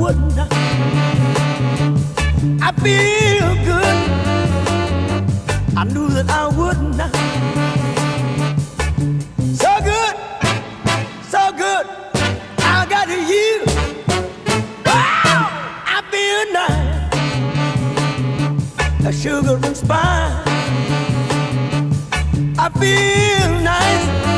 wouldn't. I feel good. I knew that I wouldn't. So good, so good. I got you. Wow, I feel nice. A sugar and spice. I feel nice.